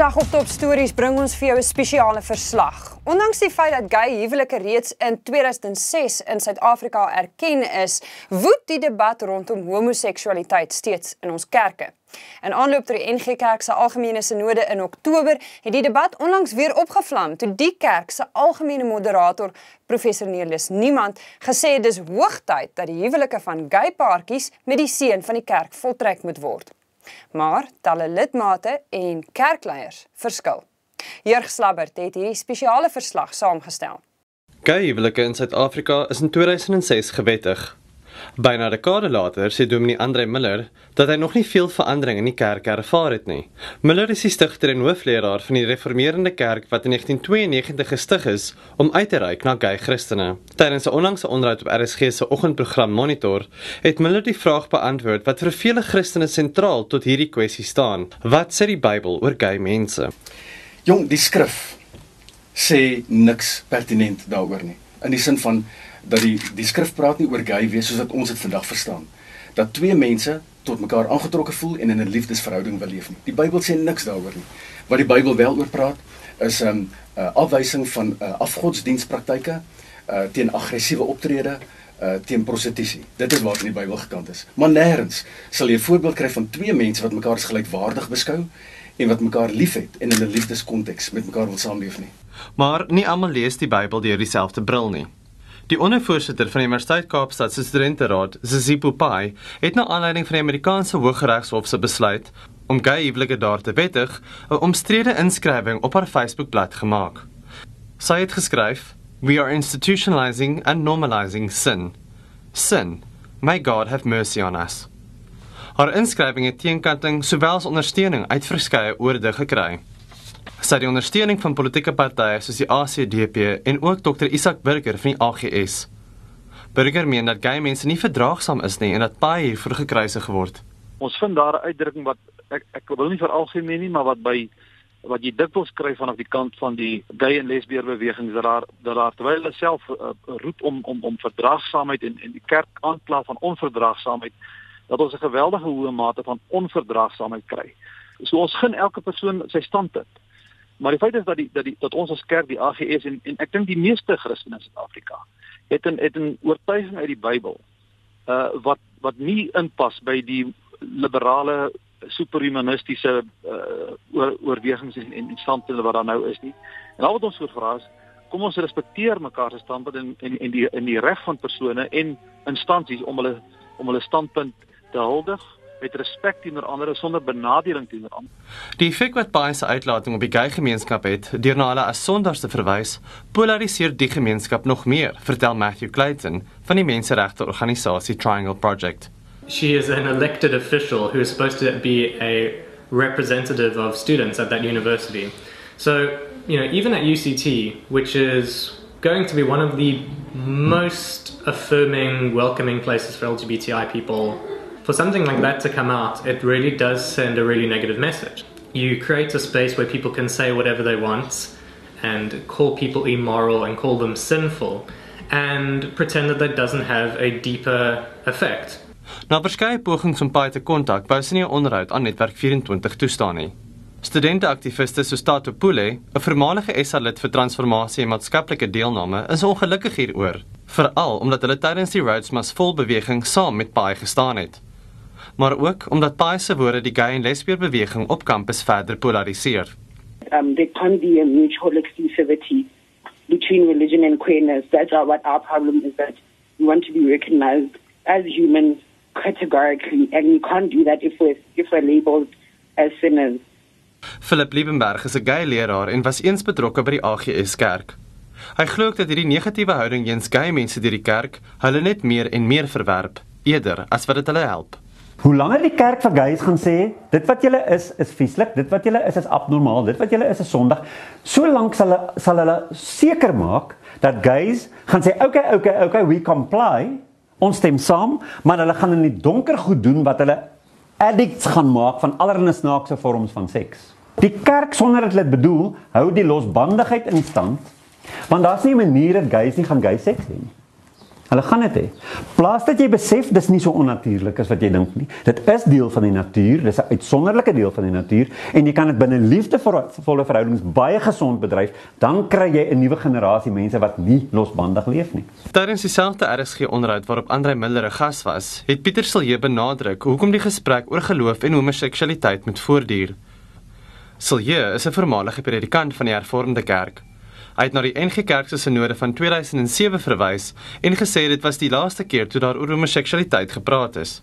Vandag op Top Stories bring ons vir jou 'n spesiale verslag. Ondanks die feit dat gay huwelike reeds in 2006 in Suid-Afrika erken is, woed die debat rondom homoseksualiteit steeds in ons kerke. In aanloop tot die NG Kerk se algemene sinode in Oktober het die debat onlangs weer opgevlam toe die kerk se algemene moderator, professor Neerlis Niemand, gesê dis hoogtyd dat die huwelike van gay paartjies met die seën van die kerk voltrek moet word. Maar talle lidmate en kerkleiers verskil. Jurg Slabbert het hierdie spesiale verslag saamgestel. Gay huwelike in Suid-Afrika is in 2006 gewettig. Byna 'n dekade later sê Dominee André Miller dat hy nog nie veel verandering in die kerk ervaar het nie. Miller is die stigter en hoofleraar van die Reformerende Kerk wat in 1992 gestig is om uit te reik na gay Christene. Tydens 'n onlangse onderhoud op RSG se oggendprogram Monitor het Miller die vraag beantwoord wat vir vele Christene sentraal tot hierdie kwessie staan. Wat sê die Bybel oor gay mense? Jong, die skrif sê niks pertinent daaroor nie. In die sin van dat die skrif praat nie oor gay wees soos wat ons dit vandag verstaan. Dat twee mense tot mekaar aangetrokke voel en in 'n liefdesverhouding wil leef nie. Die Bybel sê niks daaroor nie. Wat die Bybel wel oor praat is afwysing van afgodsdienstpraktyke, teen aggressiewe optrede, teen prostitusie. Dit is waar in die Bybel gekant is. Maar nêrens sal jy 'n voorbeeld kry van twee mense wat mekaar as gelykwaardig beskou en wat mekaar liefhet en in 'n liefdeskonteks met mekaar wil saamleef nie. Maar nie almal lees die Bybel deur dieselfde bril nie. Die ondervoorsitter van die Universiteit Kaapstad se studenteraad, Zizipo Pai, het na aanleiding van die Amerikaanse Hooggeregshof se besluit om gay huwelike daar te wettig, 'n omstrede inskrywing op haar Facebookblad gemaak. Sy het geskryf: "We are institutionalizing and normalizing sin. Sin, may God have mercy on us." Haar inskrywing het teenkanting sowel as ondersteuning uit verskeie oorde gekry. Sy het die ondersteuning van politieke partye soos die ACDP en ook Dr. Isak Burger van die AGS. Burger meen dat gay mense nie verdraagsaam is nie en dat Pai hiervoor gekruisig word. Ons vind daar 'n uitdrukking wat ek wil nie veralgemeen nie, maar wat jy dikwels kry vanaf die kant van die gay en lesbier bewegings dat daar terwyl hulle self roep om verdraagsaamheid en die kerk aankla van onverdraagsaamheid, dat ons 'n geweldige hoë mate van onverdraagsaamheid kry. So ons gun elke persoon sy standpunt. Maar die feit is dat ons as kerk, die AGS en ek dink die meeste Christene in Suid-Afrika het 'n oortuiging uit die Bybel wat nie inpas by die liberale superhumanistiese oorwegings en standpunte wat daar nou is nie. En al wat ons vra is, kom ons respekteer mekaar se standpunt en die reg van persone en instansies om hulle standpunt te huldig met respek teenoor ander sonder benadeling teenoor ander. Die effek wat Pai se uitlating op die gay gemeenskap het, deur na hulle as sondaars te verwys, polariseer die gemeenskap nog meer, vertel Matthew Clayton van die menseregteorganisasie Triangle Project. She is an elected official who is supposed to be a representative of students at that university. So, even at UCT, which is going to be one of the most affirming, welcoming places for LGBTI people, for something like that to come out, it really does send a really negative message. You create a space where people can say whatever they want and call people immoral and call them sinful and pretend that that doesn't have a deeper effect. Na verskeie pogings om Pai te kontak, wou sy nie 'n onderhoud aan Netwerk 24 toestaan nie. Studente-aktiviste soos Tato Pule, 'n voormalige SA-lid vir transformasie en maatskaplike deelname, is ongelukkig hieroor, veral omdat hulle tydens die Rhodes Must Fall beweging saam met Pai gestaan het. Maar ook omdat Pai se woorde die gay en lesbier beweging op kampus verder polariseer. There can't be a mutual exclusivity between religion and queerness. That's what our problem is, that we want to be recognized as humans categorically, and we can't do that if we're labeled as sinners. Philip Liebenberg is 'n gay leraar en was eens betrokke by die AGS kerk. Hy glo dat hierdie negatiewe houding teenoor gay mense deur die kerk hulle net meer en meer verwerp, eerder as wat dit hulle help. Hoe langer die kerk vir gays gaan sê, dit wat julle is vieslik, dit wat julle is abnormaal, dit wat julle is sondig, so lank sal hulle seker maak dat gays gaan sê, okay, we comply, ons stem saam, maar hulle gaan in die donker goed doen wat hulle addicts gaan maak van allerlei snaakse vorms van seks. Die kerk, sonder dat hulle dit bedoel, hou die losbandigheid in stand, want daar's nie 'n manier dat gays nie gaan gay seks hê nie. Hulle gaan dit hê. Plaas dat jy besef dis nie so onnatuurlik as wat jy dink nie. Dit is deel van die natuur, dis 'n uitsonderlike deel van die natuur en jy kan dit binne liefdevolle verhoudings baie gesond bedryf, dan kry jy 'n nuwe generasie mense wat nie losbandig leef nie. Tydens dieselfde RSG-onderhoud waarop Andrei Miller 'n gas was, het Pieter Silje benadruk hoekom die gesprek oor geloof en homoseksualiteit moet voortduur. Silje is 'n voormalige predikant van die Hervormde Kerk. Hy het na die NG Kerk se synode van 2007 verwys en gesê dit was die laaste keer toe daar oor homoseksualiteit gepraat is.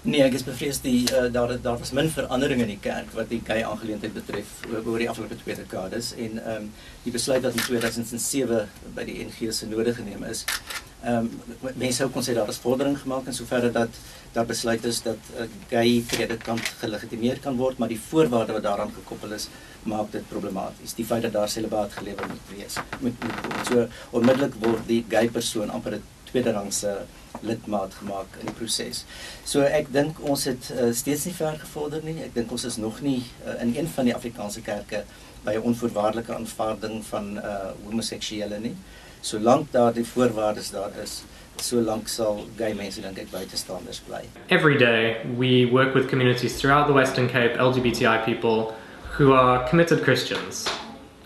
Nee, ek is bevrees daar was min verandering in die kerk wat die gay aangeleentheid betref oor die afgelope 2 dekades en die besluit wat in 2007 by die NG synode geneem is. Mense sou kon sê daar is vordering gemaak in soverre dat daar besluit is dat gay predikant gelegitimeer kan word, maar die voorwaarde wat daaraan gekoppel is, maak dit problematies. Die feit dat daar celibaat gelewer moet wees. So onmiddellik word die gay persoon amper 'n tweederangse lidmaat gemaak in die proses. So ek dink ons het steeds nie ver gevorder nie. Ek dink ons is nog nie in een van die Afrikaanse kerke by 'n onvoorwaardelike aanvaarding van homoseksuele nie. Solank daar die voorwaardes daar is, solank sal gay mense dink ek buitestanders bly. Every day we work with communities throughout the Western Cape, LGBTI people who are committed Christians,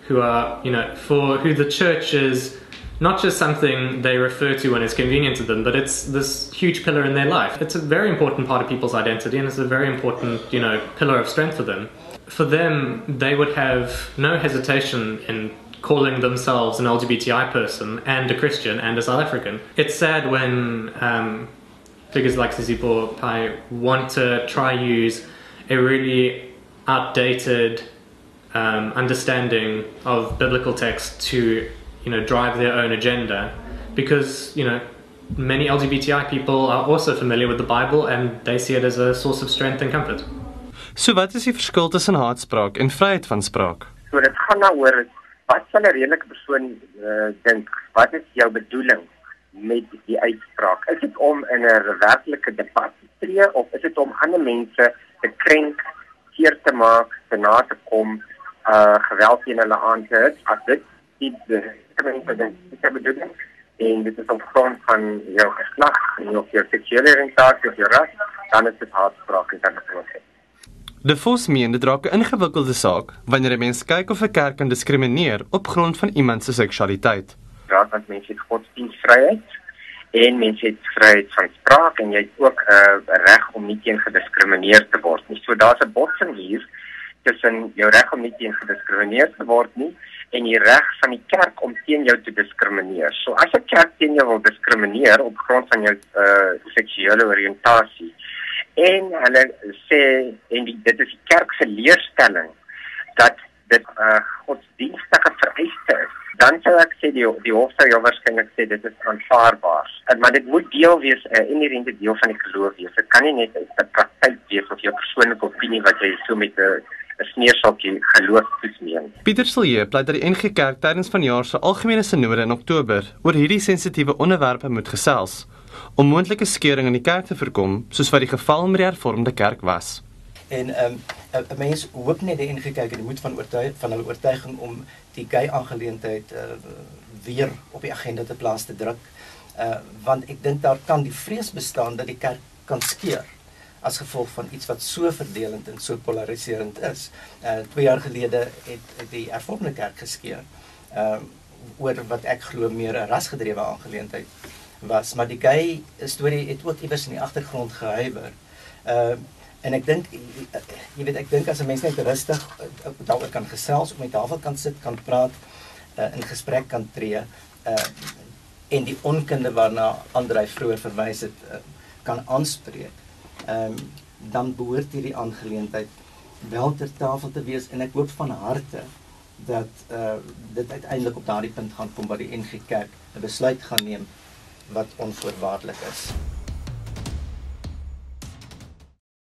who are, for who the church is not just something they refer to when it's convenient to them, but it's this huge pillar in their life. It's a very important part of people's identity, and it's a very important, pillar of strength for them. For them, they would have no hesitation in calling themselves an LGBTI person and a Christian and a South African. It's sad when figures like Sisipo Pai want to try use a really outdated understanding of biblical text to drive their own agenda, because many LGBTI people are also familiar with the Bible and they see it as a source of strength and comfort. So wat is die verskil tussen haatspraak en vryheid van spraak? So dit gaan daaroor wat sal 'n redelike persoon dink, wat is jou bedoeling met die uitspraak? Is dit om in 'n werklike debat te tree of is dit om ander mense te krenk, keer te maak, te na te kom, geweld teen hulle aan te hit? As dit die bedoeling en dit is op grond van jou geslag, of jou seksuele oriëntasie of jou ras, dan is dit haatspraak en dan is De Vos meen dit raak 'n ingewikkelde saak wanneer 'n mens kyk of 'n kerk kan diskrimineer op grond van iemand se seksualiteit. Ja, want mense het godsdienstvryheid en mense het vryheid van spraak en jy het ook 'n reg om nie teen gediskrimineer te word nie. So daar's 'n botsing hier tussen jou reg om nie teen gediskrimineer te word nie en die reg van die kerk om teen jou te diskrimineer. So as 'n kerk teen jou wil diskrimineer op grond van jou seksuele oriëntasie en hulle sê, en dit is die kerk se leerstelling dat dit godsdienstige vereiste is, dan sou ek sê die hof sou jou waarskynlik sê dit is aanvaarbaar. Maar dit moet deel wees, 'n inherente deel van die geloof wees. Dit kan nie net 'n praktyk wees of jou persoonlike opinie wat jy so met 'n sneersaltjie geloof toesmeer. Pieter Silje pleit dat die NG Kerk tydens vanjaar se algemene synode in Oktober oor hierdie sensitiewe onderwerpe moet gesels, om moontlike skeuring in die kerk te voorkom, soos wat die geval met die Hervormde Kerk was. En 'n mens hoop net die NG Kerk en die moed van hulle oortuiging om die gay aangeleentheid weer op die agenda te plaas te druk, want ek dink daar kan die vrees bestaan dat die kerk kan skeur as gevolg van iets wat so verdelend en so polariserend is. 2 jaar gelede het die Hervormde Kerk geskeur oor wat ek glo meer 'n rasgedrewe aangeleentheid was, maar die gay storie het ook iewers in die agtergrond gehuiwer. En ek dink, ek dink as 'n mens net rustig daaroor kan gesels, op my tafel kan sit, kan praat, in gesprek kan tree, en die onkunde waarna Andrei vroeër verwys het, kan aanspreek, dan behoort hierdie aangeleentheid wel ter tafel te wees, en ek hoop van harte dat dit uiteindelik op daardie punt gaan kom waar die NG Kerk 'n besluit gaan neem wat onvoorwaardelik is.